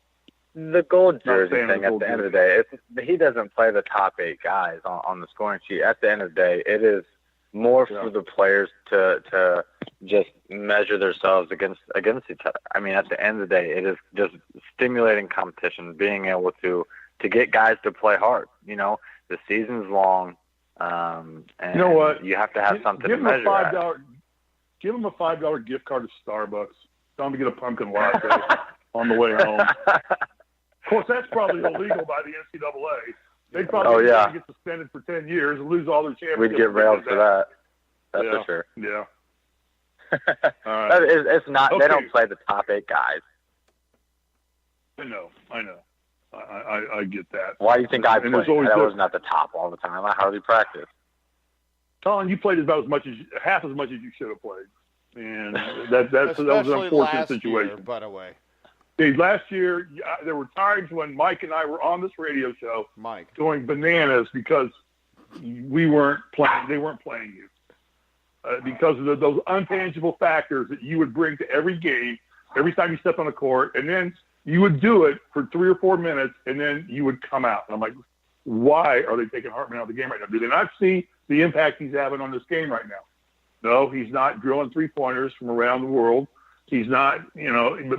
The gold jersey thing, at the end of the day, he doesn't play the top 8 guys on the scoring sheet. At the end of the day, it is more for the players to just measure themselves against each other. I mean, at the end of the day, it is just stimulating competition, being able to get guys to play hard. The season's long, and you know what? You have to have something to measure at. Give them a $5 gift card to Starbucks. Tell them to get a pumpkin latte on the way home. Of course, that's probably illegal by the NCAA. They'd probably get suspended for 10 years and lose all their championships. We'd get railed for that. That's for sure. Yeah. All right. It's not. Okay. They don't play the top 8 guys. I know. I get that. Why do you think I played? I wasn't at the top all the time. I hardly practiced. Collin, you played about half as much as you should have played, and that was an unfortunate situation. Year, by the way. Last year, there were times when Mike and I were on this radio show, going bananas because we weren't playing. They weren't playing you because of those intangible factors that you would bring to every game, every time you stepped on the court, and then you would do it for 3 or 4 minutes, and then you would come out. And I'm like, why are they taking Hartman out of the game right now? Do they not see the impact he's having on this game right now? No, he's not drilling 3-pointers from around the world. He's not,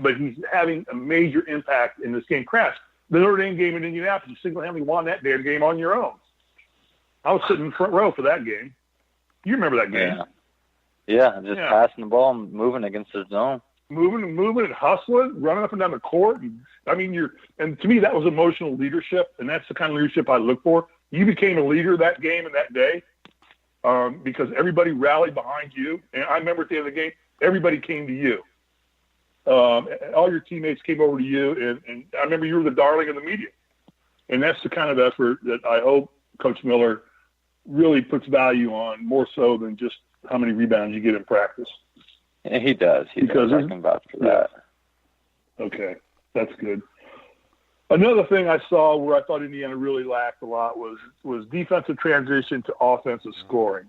but he's having a major impact in this game. Crash, the Notre Dame game in Indianapolis, you single-handedly won that damn game on your own. I was sitting in the front row for that game. You remember that game? Yeah, passing the ball and moving against the zone. Moving and hustling, running up and down the court. And to me, that was emotional leadership, and that's the kind of leadership I look for. You became a leader that game and that day because everybody rallied behind you. And I remember at the end of the game, everybody came to you. All your teammates came over to you, and I remember you were the darling of the media. And that's the kind of effort that I hope Coach Miller really puts value on, more so than just how many rebounds you get in practice. Yeah, he does. I can vouch for that. Okay, that's good. Another thing I saw where I thought Indiana really lacked a lot was defensive transition to offensive scoring.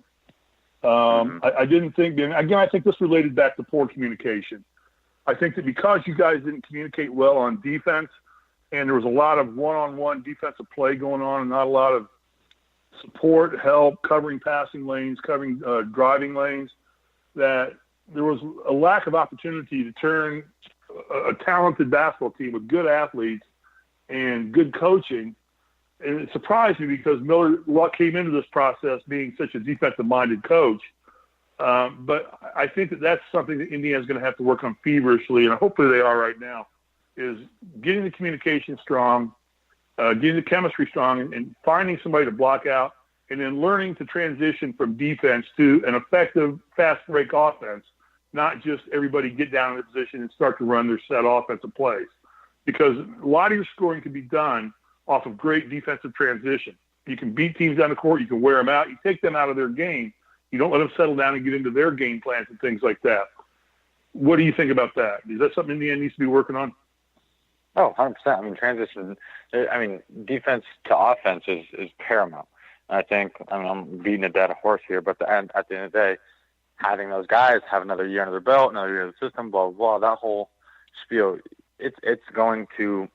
I didn't think, and again, I think this related back to poor communication. I think that because you guys didn't communicate well on defense, and there was a lot of one-on-one defensive play going on and not a lot of support, help, covering passing lanes, covering driving lanes, that there was a lack of opportunity to turn a talented basketball team with good athletes and good coaching. And it surprised me because Miller came into this process being such a defensive-minded coach. But I think that that's something that Indiana's going to have to work on feverishly, and hopefully they are right now, is getting the communication strong, getting the chemistry strong, and finding somebody to block out, and then learning to transition from defense to an effective fast break offense, not just everybody get down in a position and start to run their set offensive plays. Because a lot of your scoring can be done off of great defensive transition. You can beat teams down the court. You can wear them out. You take them out of their game. You don't let them settle down and get into their game plans and things like that. What do you think about that? Is that something Indiana needs to be working on? Oh, 100%. I mean, transition, defense to offense is paramount. I think, I'm beating a dead horse here, but at the end of the day, having those guys have another year under their belt, another year in the system, blah, blah, blah, that whole spiel, it's going to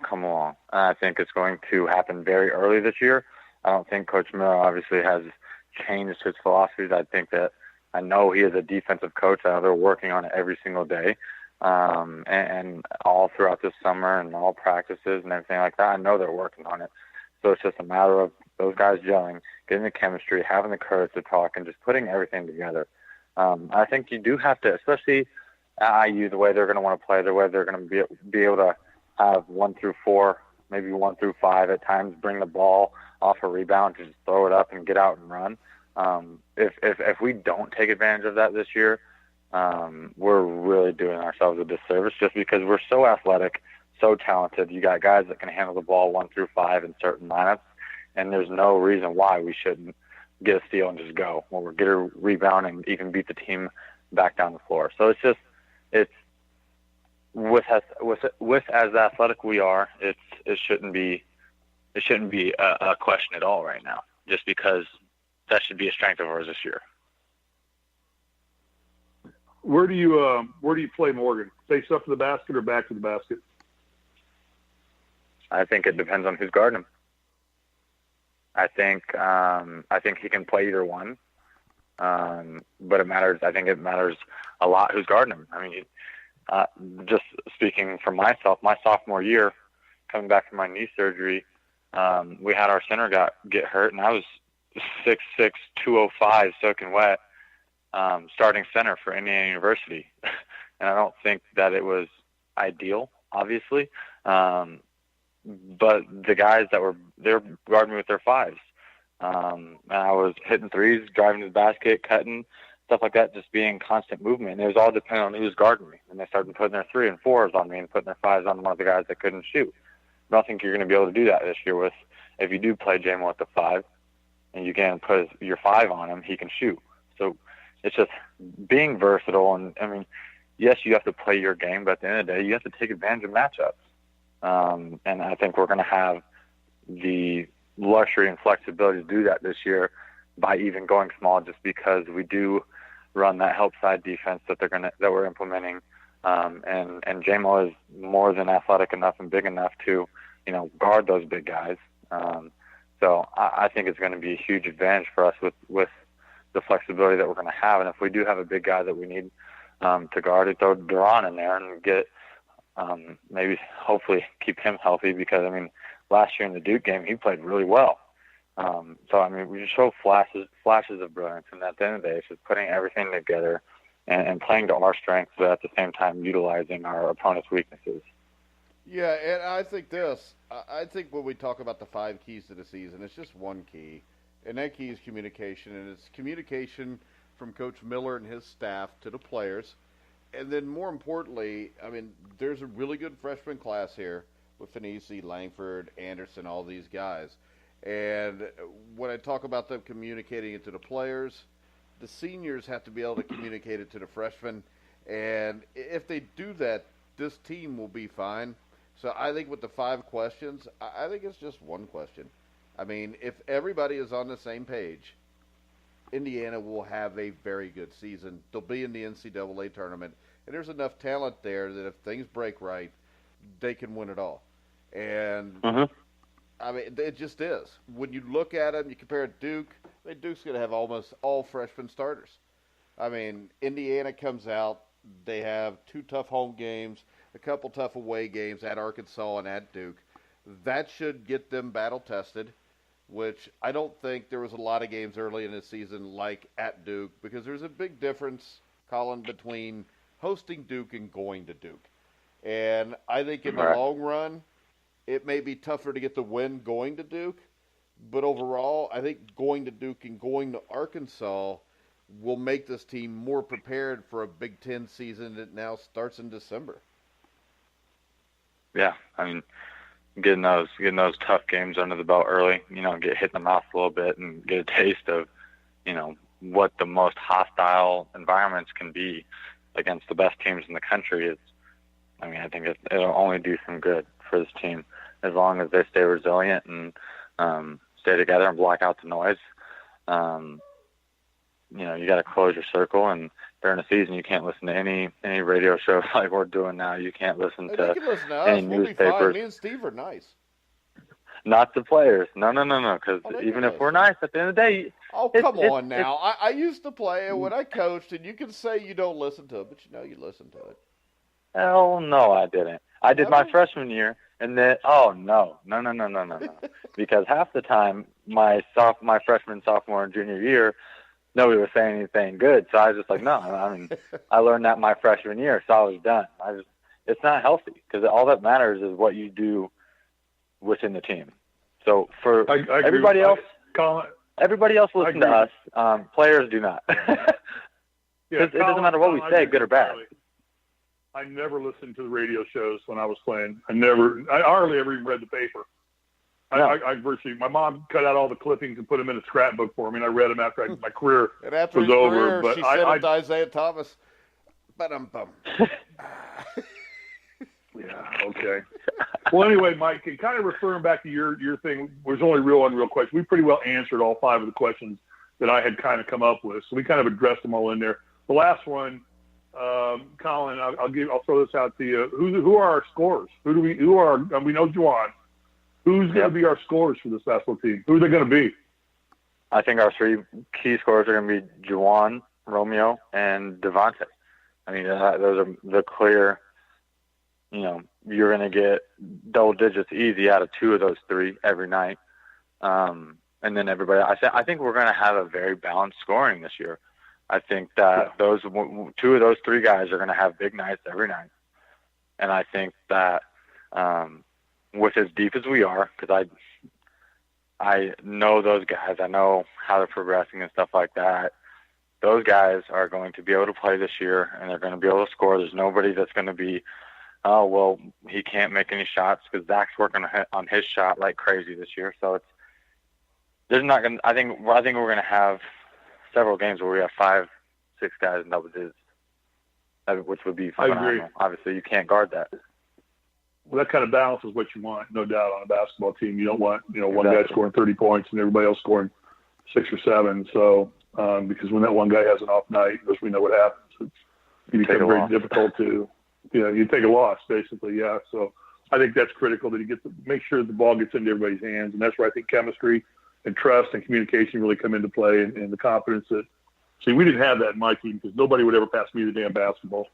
come along. And I think it's going to happen very early this year. I don't think Coach Miller obviously has changed his philosophies. I know he is a defensive coach. I know they're working on it every single day. And all throughout this summer and all practices and everything like that, I know they're working on it. So it's just a matter of those guys gelling, getting the chemistry, having the courage to talk, and just putting everything together. I think you do have to, especially at IU, the way they're going to want to play, the way they're going to be able to have 1 through 4, maybe 1 through 5 at times, bring the ball off a rebound to just throw it up and get out and run. If we don't take advantage of that this year, we're really doing ourselves a disservice just because we're so athletic, so talented. You got guys that can handle the ball 1 through 5 in certain lineups, and there's no reason why we shouldn't get a steal and just go, or get a rebound and even beat the team back down the floor. So it's with as athletic we are, it shouldn't be a question at all right now, just because that should be a strength of ours this year. Where do you play Morgan? Face up to the basket or back to the basket? I think it depends on who's guarding him. I think he can play either one, but it matters. I think it matters a lot who's guarding him. I mean, just speaking for myself, my sophomore year, coming back from my knee surgery, we had our center get hurt, and I was 6'6", 205, soaking wet, starting center for Indiana University. And I don't think that it was ideal, obviously. But the guys they're guarding me with their 5s. And I was hitting 3s, driving to the basket, cutting, stuff like that, just being constant movement. And it was all dependent on who was guarding me. And they started putting their 3 and 4s on me and putting their 5s on one of the guys that couldn't shoot. I don't think you're going to be able to do that this year if you do play Jamo at the 5 and you can put your 5 on him, he can shoot. So it's just being versatile. And, I mean, yes, you have to play your game, but at the end of the day, you have to take advantage of matchups. And I think we're going to have the luxury and flexibility to do that this year by even going small, just because we do run that help side defense that we're implementing. And Jamo is more than athletic enough and big enough to, guard those big guys. So I think it's going to be a huge advantage for us with the flexibility that we're going to have. And if we do have a big guy that we need to guard it, throw Duran in there and get maybe hopefully keep him healthy, because, I mean, last year in the Duke game, he played really well. So, I mean, we just show flashes of brilliance, and at the end of the day, it's just putting everything together and playing to our strengths, but at the same time utilizing our opponent's weaknesses. Yeah, and I think when we talk about the 5 keys to the season, it's just one key, and that key is communication, and it's communication from Coach Miller and his staff to the players. And then more importantly, I mean, there's a really good freshman class here with Finesi, Langford, Anderson, all these guys. And when I talk about them communicating it to the players, the seniors have to be able to communicate it to the freshmen. And if they do that, this team will be fine. So I think with the 5 questions, I think it's just one question. I mean, if everybody is on the same page, Indiana will have a very good season. They'll be in the NCAA tournament, and there's enough talent there that if things break right, they can win it all. And, I mean, it just is. When you look at them, you compare it to Duke, I mean, Duke's going to have almost all freshman starters. I mean, Indiana comes out, they have 2 tough home games, a couple tough away games at Arkansas and at Duke. That should get them battle-tested, which I don't think there was a lot of games early in the season like at Duke, because there's a big difference, Collin, between hosting Duke and going to Duke. And I think in the long run, it may be tougher to get the win going to Duke, but overall, I think going to Duke and going to Arkansas will make this team more prepared for a Big Ten season that now starts in December. Yeah, I mean, getting those tough games under the belt early, get hit in the mouth a little bit and get a taste of, what the most hostile environments can be against the best teams in the country. I think it'll only do some good for this team as long as they stay resilient and stay together and block out the noise. You got to close your circle, and during the season you can't listen to any radio shows like we're doing now. You can't listen to any newspapers. Me and Steve are nice. Not the players. No. Because even if we're nice, at the end of the day. Oh, come on now. I used to play when I coached, and you can say you don't listen to it, but you listen to it. Hell no, I didn't. I did my freshman year, and then no. Because half the time, my freshman, sophomore, and junior year, nobody was saying anything good. So I was just like, no. I learned that my freshman year, so I was done. It's not healthy because all that matters is what you do within the team. So for everybody else, Collin, everybody else listen to us. Players do not. It doesn't matter what we say, good or bad. I never listened to the radio shows when I was playing. I hardly ever even read the paper. No. My mom cut out all the clippings and put them in a scrapbook for me, and I read them after my career and after was his over. Career, but she said it to Isaiah Thomas. Bum. Yeah, okay. Well, anyway, Mike, kind of referring back to your thing, was only real unreal questions. We pretty well answered all 5 of the questions that I had kind of come up with, so we kind of addressed them all in there. The last one, Collin, I'll throw this out to you. Who are our scorers? We know Juwan. Who's going to be our scorers for this basketball team? Who are they going to be? I think our 3 key scorers are going to be Juwan, Romeo, and Devontae. Those are the clear. You're going to get double digits easy out of 2 of those 3 every night. And then everybody, I think we're going to have a very balanced scoring this year. I think that 2 of those 3 guys are going to have big nights every night. And I think that with as deep as we are, because I know those guys, I know how they're progressing and stuff like that, those guys are going to be able to play this year, and they're going to be able to score. There's nobody that's going to be, oh, well, he can't make any shots because Zach's working on his shot like crazy this year. So I think we're going to have several games where we have 5, 6 guys in double digits, which would be phenomenal. Obviously, you can't guard that. Well, that kind of balance is what you want, no doubt, on a basketball team. You don't want, one guy scoring 30 points and everybody else scoring 6 or 7. So, because when that one guy has an off night, as we know what happens, it becomes very difficult to, you take a loss, basically, yeah. So I think that's critical that you make sure the ball gets into everybody's hands, and that's where I think chemistry and trust and communication really come into play, and the confidence that. See, we didn't have that in my team because nobody would ever pass me the damn basketball.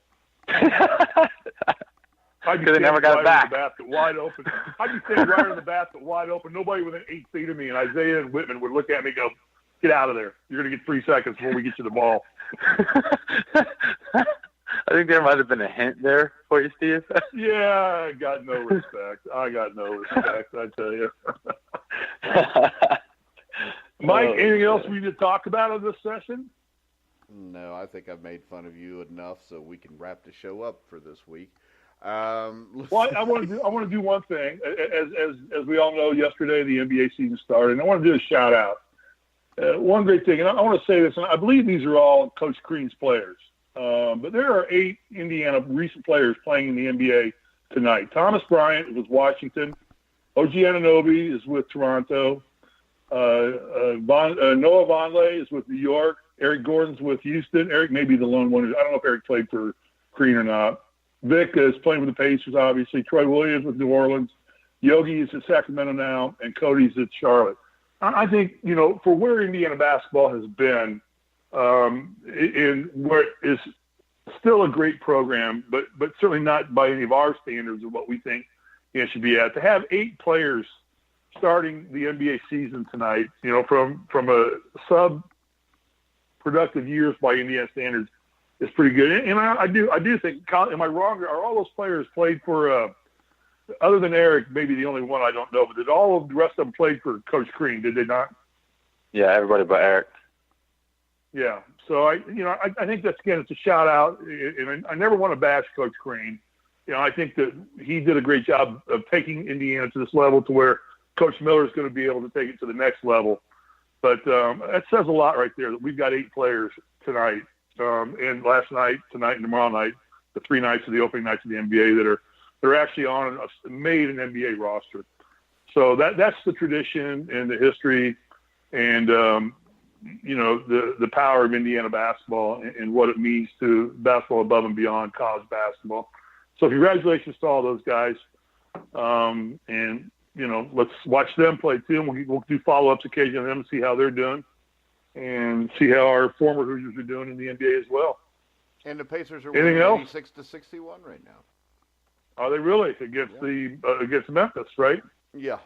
Because they never got it back. The basket wide open. I'd be standing right in the basket wide open, nobody within 8 feet of me, and Isaiah and Whitman would look at me and go, "Get out of there. You're going to get 3 seconds before we get you the ball." I think there might have been a hint there for you, Steve. Yeah, I got no respect. I tell you. Mike, anything else we need to talk about in this session? No, I think I've made fun of you enough so we can wrap the show up for this week. Well, I want to do one thing. As we all know, yesterday the NBA season started, and I want to do a shout out. One great thing, and I want to say this, and I believe these are all Coach Crean's players, but there are 8 Indiana recent players playing in the NBA tonight. Thomas Bryant is with Washington. OG Anunoby is with Toronto. Noah Vonleh is with New York. Eric Gordon's with Houston. Eric may be the lone one. I don't know if Eric played for Crean or not. Vic is playing with the Pacers, obviously. Troy Williams with New Orleans. Yogi is at Sacramento now, and Cody's at Charlotte. I think, for where Indiana basketball has been, in where it is still a great program, but certainly not by any of our standards of what we think it should be at. To have 8 players starting the NBA season tonight, from a sub-productive years by Indiana standards, is pretty good. And I do think, am I wrong? Are all those players played for, other than Eric, maybe the only one I don't know, but did all of the rest of them played for Coach Crean, did they not? Yeah, everybody but Eric. Yeah. So I think that's, again, it's a shout out, and I never want to bash Coach Crean. I think that he did a great job of taking Indiana to this level to where Coach Miller is going to be able to take it to the next level. But that says a lot right there that we've got 8 players tonight, and last night, tonight, and tomorrow night, the 3 nights of the opening nights of the NBA that are actually made an NBA roster. So that's the tradition and the history, and the power of Indiana basketball and what it means to basketball above and beyond college basketball. So congratulations to all those guys, and let's watch them play too. And we'll do follow-ups occasionally on them and see how they're doing, and see how our former Hoosiers are doing in the NBA as well. And the Pacers are winning 86-61 right now. Are they really against Memphis, right? Yeah.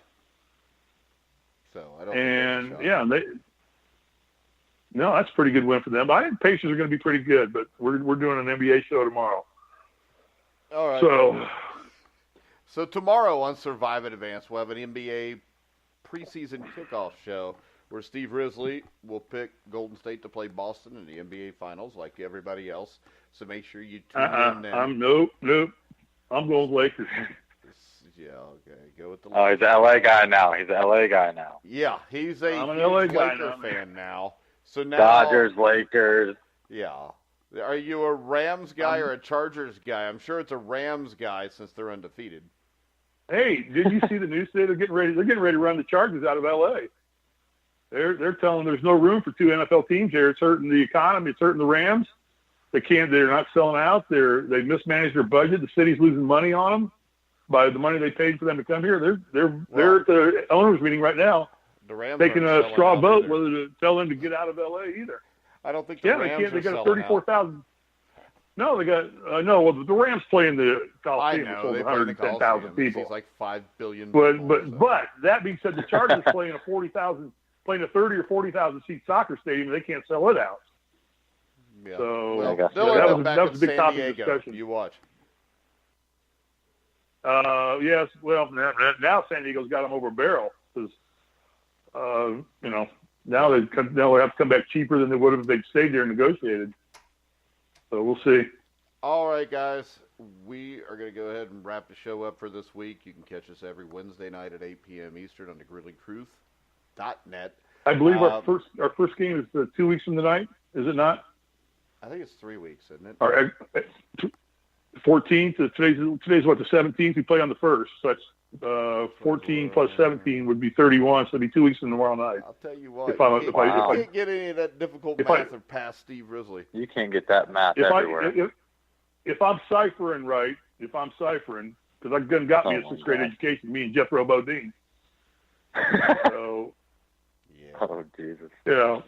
So I don't. No, that's a pretty good win for them. I think Pacers are going to be pretty good, but we're doing an NBA show tomorrow. All right. So tomorrow on Survive and Advance, we'll have an NBA preseason kickoff show where Steve Risley will pick Golden State to play Boston in the NBA Finals like everybody else. So make sure you tune in then. Nope. I'm going with Lakers. Yeah, okay. Go with the Lakers. Oh, he's an LA guy now. Yeah, he's a I'm an LA Laker fan now. So now Dodgers, Lakers. Yeah. Are you a Rams guy or a Chargers guy? I'm sure it's a Rams guy since they're undefeated. Hey, did you see the news today? They're getting ready to run the Chargers out of LA. They're telling there's no room for 2 NFL teams here. It's hurting the economy. It's hurting the Rams. They're not selling out. They mismanaged their budget. The city's losing money on them by the money they paid for them to come here. They're at the owners meeting right now. The Rams taking a straw vote whether to tell them to get out of LA either. I don't think the Rams they can't. They got 34,000. No, they got Well, the Rams play in the Coliseum. I know They they 110,000 people. It's like 5 billion. But that being said, the Chargers playing a 30 or 40,000 seat soccer stadium. They can't sell it out. Yeah. So that was a big topic of discussion. You watch. Yes. Well, now San Diego's got them over a barrel because now they have to come back cheaper than they would have if they'd stayed there and negotiated. So we'll see. All right, guys. We are going to go ahead and wrap the show up for this week. You can catch us every Wednesday night at 8 p.m. Eastern on the GrizzlyTruth.net. I believe our first game is 2 weeks from tonight. Is it not? I think it's 3 weeks, isn't it? Our 14th. Today's what, the 17th? We play on the 1st. So that's 14 plus 17 would be 31. So it'd be 2 weeks from tomorrow night. I'll tell you what. You can't get any of that difficult math or past Steve Risley. You can't get that math everywhere. If I'm ciphering right, because I've got me a 6th grade education, me and Jethro Bodine. So, yeah. Oh, Jesus. Yeah.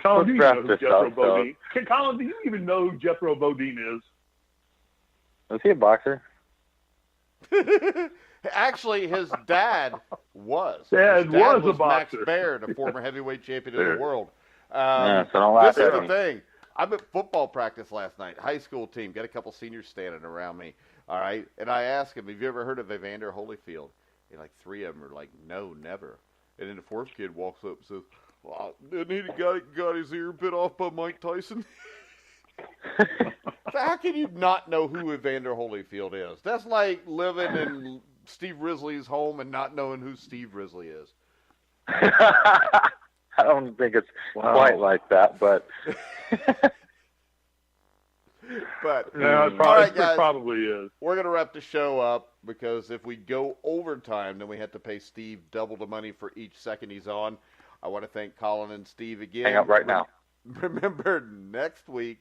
Colin, do you know who Jethro Bodine? Colin, do you even know who Jethro Bodine is? Was he a boxer? Actually, his dad was. Dad was a boxer. Max Baird, a former heavyweight champion of the world. So don't laugh this at is me. the thing. I'm at football practice last night, high school team. Got a couple seniors standing around me. All right, and I asked him, "Have you ever heard of Evander Holyfield?" And like 3 of them are like, "No, never." And then the 4th kid walks up and says, "Well, didn't he got his ear bit off by Mike Tyson?" So how can you not know who Evander Holyfield is? That's like living in Steve Risley's home and not knowing who Steve Risley is. I don't think it's quite like that, but yeah, it probably is. We're going to wrap the show up because if we go overtime, then we have to pay Steve double the money for each second he's on. I want to thank Collin and Steve again. Hang up right now. Remember, next week,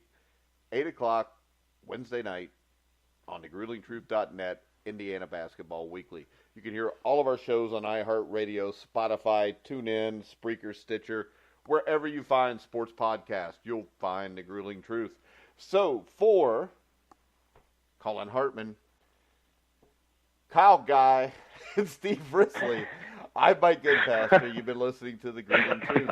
8 o'clock, Wednesday night, on the GrizzlyTruth.net, Indiana Basketball Weekly. You can hear all of our shows on iHeartRadio, Spotify, TuneIn, Spreaker, Stitcher. Wherever you find sports podcasts, you'll find the Grueling Truth. So, for Collin Hartman, Kyle Guy, and Steve Risley, I'm Mike Goodpaster. You've been listening to the Grueling Truth.